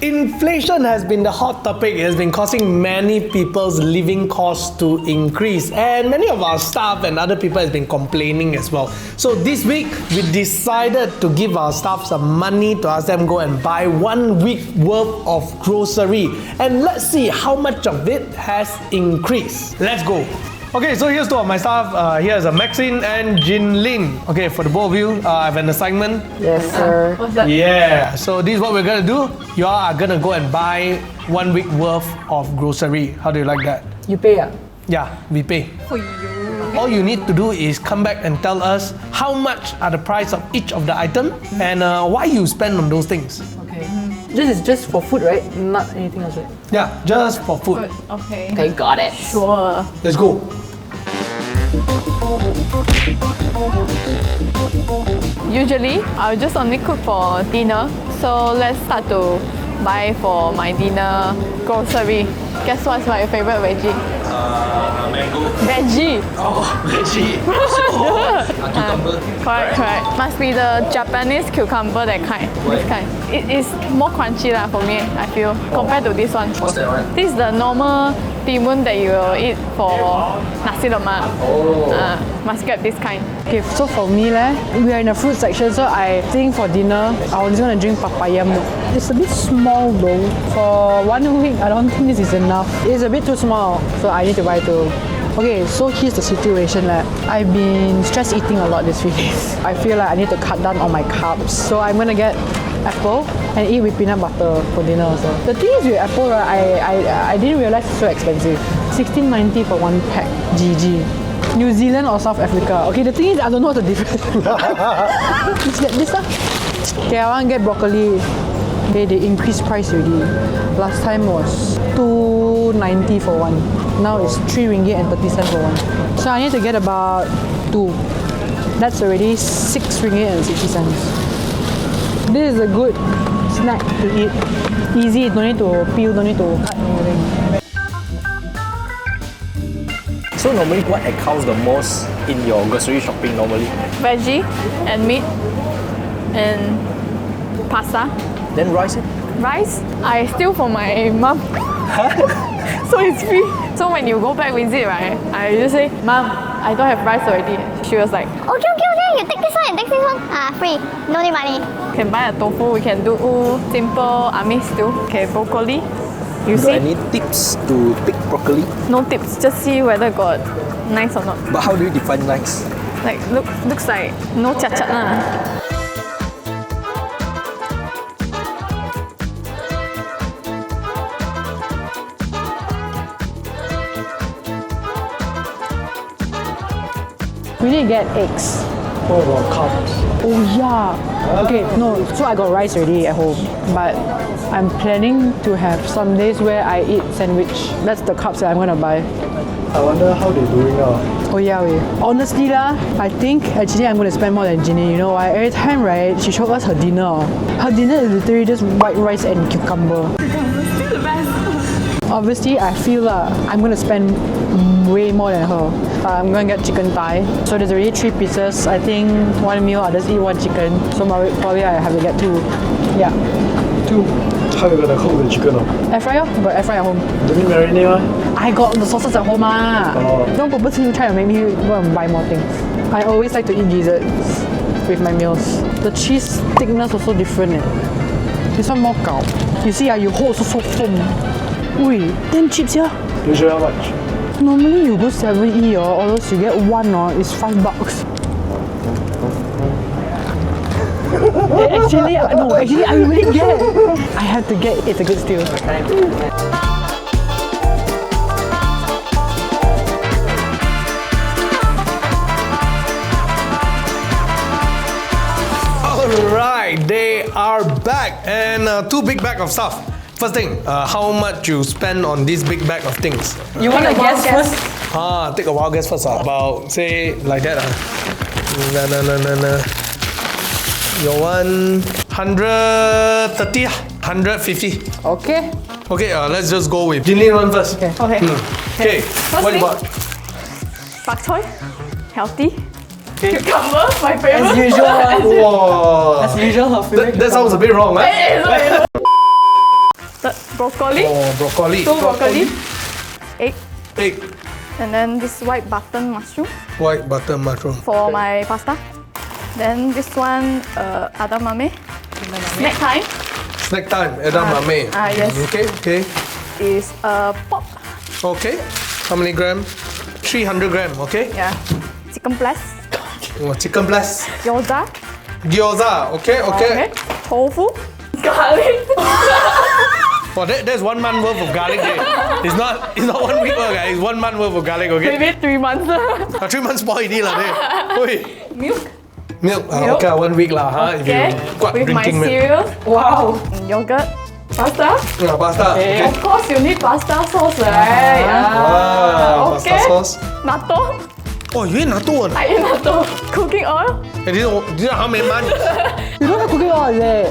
Inflation has been the hot topic. It has been causing many people's living costs to increase, and many of our staff and other people has been complaining as well. So this week we decided to give our staff some money to ask them go and buy 1 week worth of grocery, and let's see how much of it has increased. Let's go. Okay, so here's two of my staff. Here's Maxine and Jin Lin. Okay, for the both of you, I have an assignment. Yes, sir. What's that? Yeah, so this is what we're gonna do. You all are gonna go and buy 1 week worth of grocery. How do you like that? You pay ah? Yeah, we pay. For you. All you need to do is come back and tell us how much are the price of each of the item and why you spend on those things. Okay. This is just for food, right? Not anything else, right? Yeah, just for food. Okay. Okay, got it. Sure. Let's go. Usually, I'll just only cook for dinner. So let's start to buy for my dinner grocery. Guess what's my favorite veggie? Mango. Veggie. Oh, veggie. Cucumber. Correct. Must be the Japanese cucumber, that kind. This kind. It is more crunchy lah for me, I feel, compared to this one. What's that one? This is the normal timun that you will eat for nasi lemak. Oh. Must get this kind. Okay, so for me, we are in the fruit section, so I think for dinner, I was going to drink papaya milk. It's a bit small though. For 1 week, I don't think this is enough. It's a bit too small, so I need to buy two. Okay, so here's the situation. I've been stress eating a lot this week. I feel like I need to cut down on my carbs. So I'm going to get apple and eat with peanut butter for dinner also. The thing is with apple, I didn't realize it's so expensive. $16.90 for 1 pack. GG. New Zealand or South Africa. Okay, the thing is I don't know what the difference. Let's get this stuff. Okay, I want to get broccoli. Okay, they increased price already. Last time was $2.90 for one. Now it's RM3.30 for one. So I need to get about 2. That's already RM6.60. This is a good snack to eat. Easy, don't need to peel, don't need to cut anything. So normally what accounts the most in your grocery shopping normally? Veggie and meat and pasta. Then rice? Rice, I steal from my mom. So it's free. So when you go back visit, right, I just say, Mom, I don't have rice already. She was like, Okay, you take this one and take this one. Free, no need money. can buy a tofu, we can do simple army stew. Okay, broccoli. You Got see? any tips to pick broccoli? No tips, just see whether got nice or not. But how do you define nice? Like looks like no chat lah. We need to get eggs. What about carbs? Oh yeah. Okay, no, so I got rice already at home, but I'm planning to have some days where I eat sandwich. That's the carbs that I'm gonna buy. I wonder how they're doing now. Oh yeah, wait. Honestly I think actually I'm gonna spend more than Ginny. You know why? Every time, right, she showed us her dinner. Her dinner is literally just white rice and cucumber. Still the best. Obviously, I feel I'm gonna spend way more than her. I'm gonna get chicken thigh. So there's already 3 pieces. I think 1 meal I'll just eat 1 chicken. So probably I have to get 2. Yeah. 2. How you gonna cook the chicken? Air fryer? Got air fryer at home. Don't need marinate. I got the sauces at home. Oh. Don't purposely try to make me go and buy more things. I always like to eat desserts with my meals. The cheese thickness also different. This one more gao. You see, you hold also so firm. Ui, damn cheap here. Usually how much? Normally you go 7E or else you get 1 it's $5. Actually I really get. I have to get. It's a good steal. Alright, they are back and 2 big bag of stuff. First thing, how much you spend on this big bag of things? You want to guess first? Take a wild guess first. About, say, like that. Your one, 130, 150. Okay. Okay, let's just go with Jin Lin one first. Okay. Okay, what you bought? Bak choy, healthy. Cucumber, my favorite. As usual. Wow. As usual, her favorite. That sounds a bit wrong, right? broccoli, Oh, broccoli. 2 broccoli, egg, Egg. and then this white button mushroom White butter mushroom. for my pasta. Then this one, edamame. Snack time Snack time. Edamame. yes. Okay. is pork. Okay. How many gram? 300 gram. Okay. Yeah. Chicken breast, Oh, chicken breast. gyoza. Gyoza. Okay. Tofu, garlic. Oh, that's 1 month worth of garlic. It's not 1 week worth, guys. It's 1 month worth of garlic. Okay. Maybe 3 months. 3 months spoil already lah. Oi. Milk. Milk. Okay, 1 week lah. Huh? If Okay. you quite With my drinking milk. cereal, Wow. yogurt, pasta. Pasta. Okay. Of course, you need pasta sauce, right? Wow. Pasta Okay. sauce. Natto. Oh, you eat natto one. I eat natto. Cooking oil. And this is how many months? You don't have cooking oil, is it?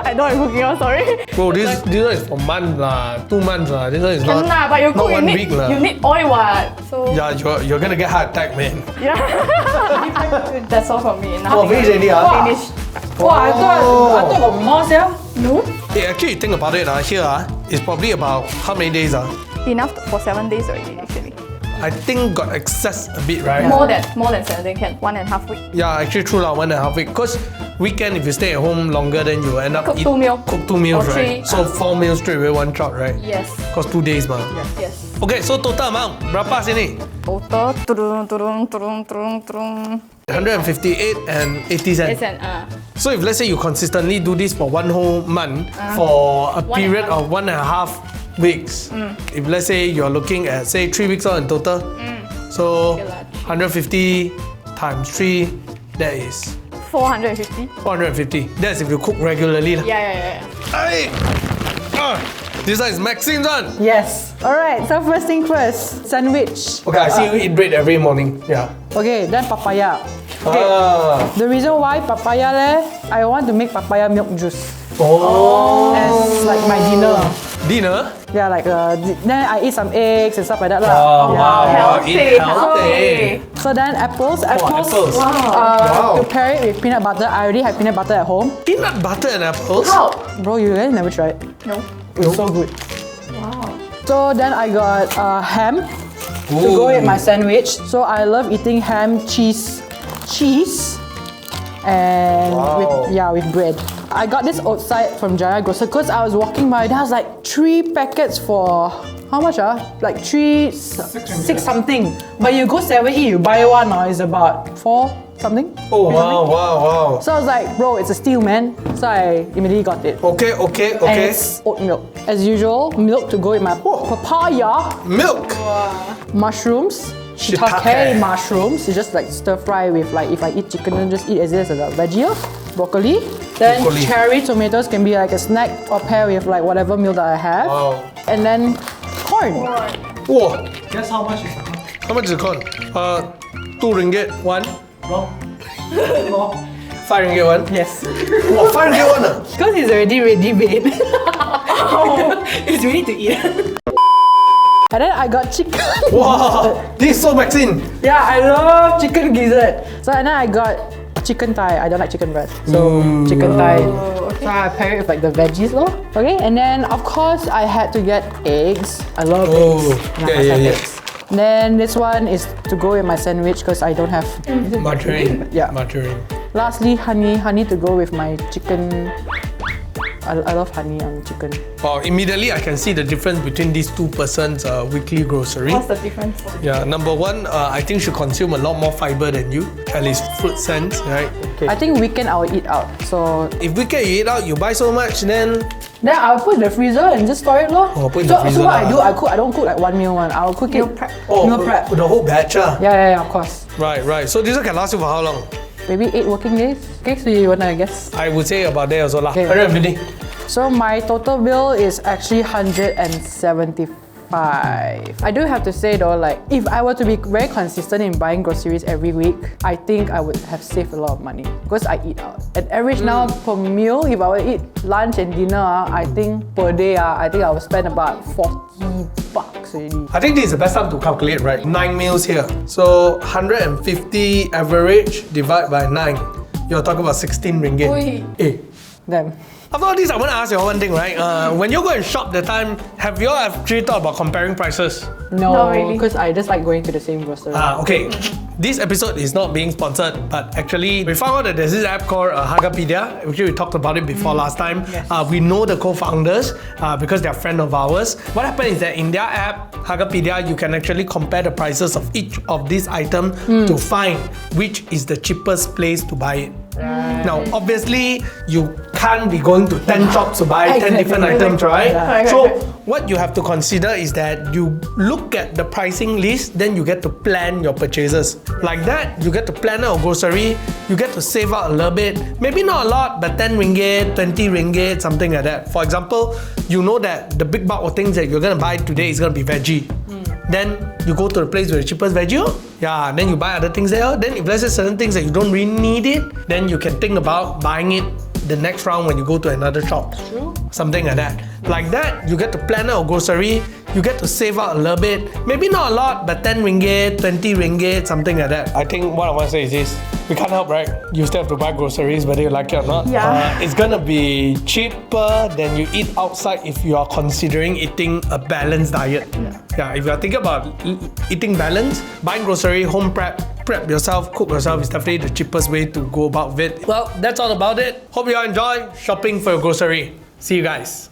I don't have cooking oil, sorry. Bro, this one is for months lah. 2 months lah. This one is Can not. lah, but you not cook, you 1 need, week lah. you need oil what? So Yeah, you're gonna get heart attack, man. yeah. That's all from me. Oh, finish already, ah? Finish. Wow, I thought got more, yeah. No. Hey, actually, think about it. Here, it's probably about how many days? Enough for 7 days already, actually. I think got excess a bit, right? More than 7 days can 1.5 week. Yeah, actually true lah, 1.5 week. Because weekend, if you stay at home longer, then you end up Cook 2 meal. Cook 2 meals, Or right? 3, So 4 meals straight away, 1 shot, right? Yes. Cause 2 days, mah. Yes. Okay, so total amount berapa sini? Total turun. 158 and 80 cents. It's an So if let's say you consistently do this for 1 whole month for a period of 1.5 weeks, if let's say you're looking at say 3 weeks out in total, so 150 times 3, that is 450. 450. That's if you cook regularly. Yeah. Hey! This one is Maxine's one. Yes. Alright, so first thing first, sandwich. Okay, I see you eat bread every morning. Yeah. Okay, then papaya. Okay. The reason why papaya I want to make papaya milk juice as like my dinner. Dinner? Yeah, like then I eat some eggs and stuff like that lah. Oh, Yeah. wow. Healthy, Eat healthy. So then apples. Apples. To pair it with peanut butter. I already have peanut butter at home. Peanut butter and apples? How? Bro, you guys never tried? No. It's so good. Wow. So then I got ham to go with my sandwich. So I love eating ham, cheese, and with bread. I got this outside from Jaya Grocery because I was walking by. There was like 3 packets for how much? Like 6 something. But you go 7-Eleven, you buy one, it's about 4 something. Oh, wow. So I was like, bro, it's a steal, man. So I immediately got it. Okay. And it's oat milk. As usual, milk to go with my papaya, Milk. mushrooms, shiitake mushrooms. You just like stir fry with like if I eat chicken, then just eat as it as a veggie. Broccoli. Then Broccoli. cherry tomatoes can be like a snack or pair with like whatever meal that I have. Wow. And then corn. Whoa. Guess how much is the How much is the corn? 2 ringgit one. wrong? 5 ringgit one. Yes. Wow, 5 ringgit one. Because it's already ready made. It's ready to eat. And then I got chicken. Wow. This is so Maxine. Yeah, I love chicken gizzard. So and then I got chicken thigh. I don't like chicken breast. So chicken thigh. So I pair it with like the veggies lor. Okay, and then of course I had to get eggs. I love eggs. Yeah. Eggs. Then this one is to go with my sandwich because I don't have. Margarine. Yeah. Margarine. Lastly, honey to go with my chicken. I love honey on chicken. Wow, immediately I can see the difference between these 2 persons' weekly grocery. What's the difference? Yeah, number 1, I think she consume a lot more fiber than you, at least fruit sense, right? I think weekend I will eat out. So If weekend you eat out, you buy so much, then I'll put in the freezer and just store it lor. Oh, put in the freezer So what lah. I cook, I don't cook like 1 meal one. I'll cook it. Meal prep. Meal prep. the whole batch. Yeah, of course. Right. So this one can last you for how long? Maybe 8 working days. Okay, so you wanna guess? I would say about there also lah. Okay. 150. So my total bill is actually 175. I do have to say though, like if I were to be very consistent in buying groceries every week, I think I would have saved a lot of money because I eat out. At average now per meal, if I were to eat lunch and dinner, I think per day, I think I would spend about $40 already. I think this is the best time to calculate, right? 9 meals here. So 150 average divide by 9. You're talking about 16 ringgit. Oi. Eh, Damn. After all this, I want to ask you one thing, right? When you go and shop the time, have you all actually thought about comparing prices? No, Not really. because I just like going to the same grocery. Okay. This episode is not being sponsored, but actually we found out that there's this app called Hagapedia. Actually, we talked about it before last time. Yes. We know the co-founders because they're a friend of ours. What happened is that in their app, Hagapedia, you can actually compare the prices of each of these items to find which is the cheapest place to buy it. Now, obviously, you can't be going to 10 shops to buy 10 different items, right? Yeah. So, what you have to consider is that you look at the pricing list, then you get to plan your purchases. Like that, you get to plan out a grocery, you get to save out a little bit, maybe not a lot, but 10 ringgit, 20 ringgit, something like that. For example, you know that the big bulk of things that you're gonna buy today is gonna be veggie. Then you go to the place with the cheapest veggie, then you buy other things there. Then if let's say certain things that you don't really need it, then you can think about buying it the next round when you go to another shop. True. Something like that. Like that, you get to plan out a grocery, you get to save out a little bit, maybe not a lot, but 10 ringgit, 20 ringgit, something like that. I think what I want to say is this, we can't help, right? You still have to buy groceries whether you like it or not. Yeah. It's gonna be cheaper than you eat outside if you are considering eating a balanced diet. Yeah, if you are thinking about eating balance, buying grocery, home prep yourself, cook yourself is definitely the cheapest way to go about it. Well, that's all about it. Hope you all enjoy shopping for your grocery. See you guys.